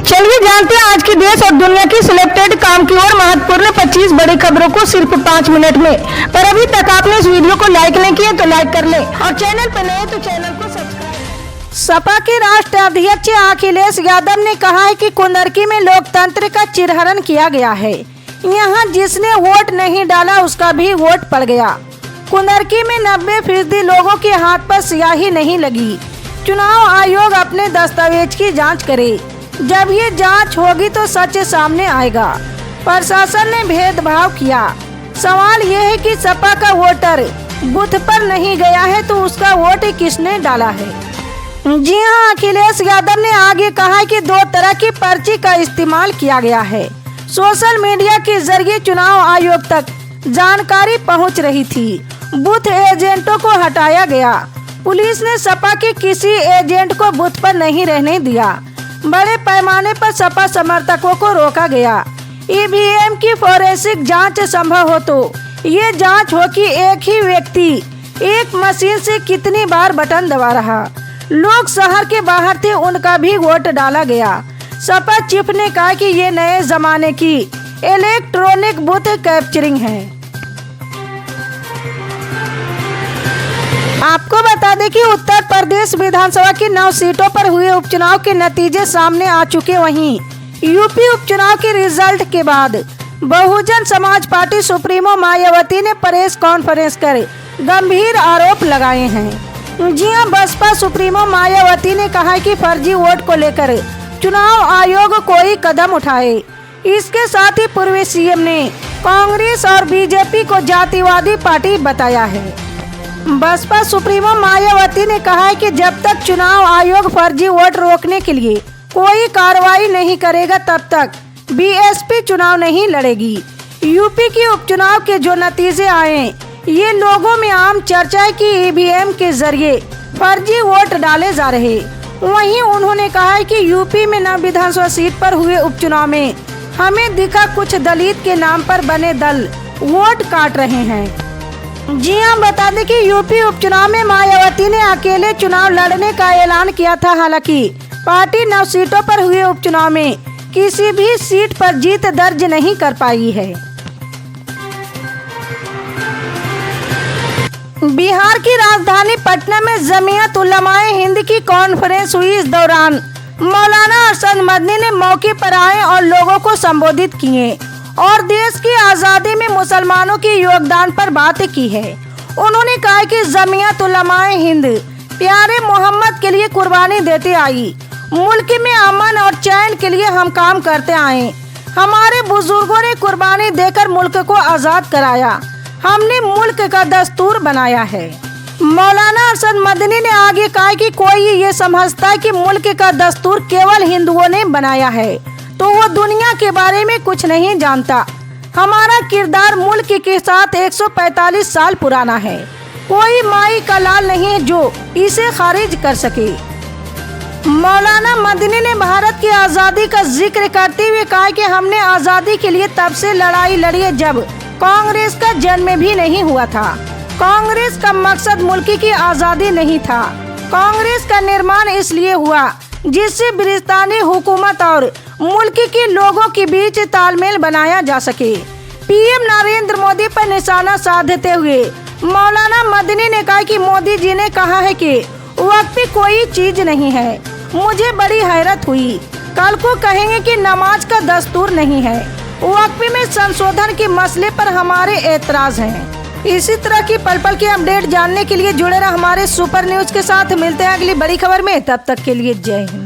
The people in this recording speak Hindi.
चलिए जानते हैं आज के देश और दुनिया की सिलेक्टेड काम की और महत्वपूर्ण 25 बड़ी खबरों को सिर्फ 5 मिनट में। पर अभी तक आपने इस वीडियो को लाइक नहीं किया तो लाइक कर लें और चैनल पर नए तो चैनल को सब्सक्राइब। सपा के राष्ट्रीय अध्यक्ष अखिलेश यादव ने कहा है कि कुंदरकी में लोकतंत्र का चिरहरण किया गया है। यहाँ जिसने वोट नहीं डाला उसका भी वोट पड़ गया। कुंदरकी में 90% लोगों के हाथ पर स्याही नहीं लगी। चुनाव आयोग अपने दस्तावेज की जांच करे। जब ये जांच होगी तो सच सामने आएगा। प्रशासन ने भेदभाव किया। सवाल ये है कि सपा का वोटर बूथ पर नहीं गया है तो उसका वोट किसने डाला है। जी हां, अखिलेश यादव ने आगे कहा कि 2 तरह की पर्ची का इस्तेमाल किया गया है। सोशल मीडिया के जरिए चुनाव आयोग तक जानकारी पहुंच रही थी। बूथ एजेंटों को हटाया गया। पुलिस ने सपा के किसी एजेंट को बूथ पर नहीं रहने दिया। बड़े पैमाने पर सपा समर्थकों को रोका गया। ईवीएम की फोरेंसिक जांच संभव हो तो ये जांच हो कि एक ही व्यक्ति एक मशीन से कितनी बार बटन दबा रहा। लोग शहर के बाहर थे, उनका भी वोट डाला गया। सपा चीफ ने कहा कि ये नए जमाने की इलेक्ट्रॉनिक बूथ कैप्चरिंग है। आपको बता दें कि उत्तर प्रदेश विधानसभा की 9 सीटों पर हुए उपचुनाव के नतीजे सामने आ चुके। वहीं यूपी उपचुनाव के रिजल्ट के बाद बहुजन समाज पार्टी सुप्रीमो मायावती ने प्रेस कॉन्फ्रेंस कर गंभीर आरोप लगाए हैं। जी हां, बसपा सुप्रीमो मायावती ने कहा कि फर्जी वोट को लेकर चुनाव आयोग कोई कदम उठाए। इसके साथ ही पूर्व सीएम ने कांग्रेस और बीजेपी को जातिवादी पार्टी बताया है। बसपा सुप्रीमो मायावती ने कहा है कि जब तक चुनाव आयोग फर्जी वोट रोकने के लिए कोई कार्रवाई नहीं करेगा तब तक बीएसपी चुनाव नहीं लड़ेगी। यूपी के उपचुनाव के जो नतीजे आए ये लोगों में आम चर्चा है कि ईवीएम के जरिए फर्जी वोट डाले जा रहे। वहीं उन्होंने कहा है कि यूपी में 9 विधानसभा सीट पर हुए उपचुनाव में हमें दिखा कुछ दलित के नाम पर बने दल वोट काट रहे हैं। जी हां, बता दें कि यूपी उपचुनाव में मायावती ने अकेले चुनाव लड़ने का ऐलान किया था। हालांकि पार्टी 9 सीटों पर हुए उपचुनाव में किसी भी सीट पर जीत दर्ज नहीं कर पाई है। बिहार की राजधानी पटना में जमीयत उलमाए हिंद की कॉन्फ्रेंस हुई। इस दौरान मौलाना अरशद मदनी ने मौके पर आए और लोगों को संबोधित किए और देश की आज़ादी में मुसलमानों के योगदान पर बात की है। उन्होंने कहा कि जमीयत उलमाए हिंद प्यारे मोहम्मद के लिए कुर्बानी देते आई। मुल्क में अमन और चैन के लिए हम काम करते आए। हमारे बुजुर्गों ने कुर्बानी देकर मुल्क को आज़ाद कराया। हमने मुल्क का दस्तूर बनाया है। मौलाना अरशद मदनी ने आगे कहा कि कोई ये समझता है कि मुल्क का दस्तूर केवल हिंदुओं ने बनाया है तो वो दुनिया के बारे में कुछ नहीं जानता। हमारा किरदार मुल्क के साथ 145 साल पुराना है। कोई माई का लाल नहीं है जो इसे खारिज कर सके। मौलाना मदनी ने भारत की आज़ादी का जिक्र करते हुए कहा कि हमने आज़ादी के लिए तब से लड़ाई लड़ी है जब कांग्रेस का जन्म भी नहीं हुआ था। कांग्रेस का मकसद मुल्क की आज़ादी नहीं था। कांग्रेस का निर्माण इसलिए हुआ जिससे ब्रितानी हुकूमत और मुल्क के लोगों के बीच तालमेल बनाया जा सके। पीएम नरेंद्र मोदी पर निशाना साधते हुए मौलाना मदनी ने कहा कि मोदी जी ने कहा है कि वक्त पे कोई चीज नहीं है। मुझे बड़ी हैरत हुई। कल को कहेंगे कि नमाज का दस्तूर नहीं है। वक्त में संशोधन के मसले पर हमारे एतराज हैं। इसी तरह की पल पल की अपडेट जानने के लिए जुड़े रहे हमारे सुपर न्यूज के साथ। मिलते हैं अगली बड़ी खबर में, तब तक के लिए जय हिंद।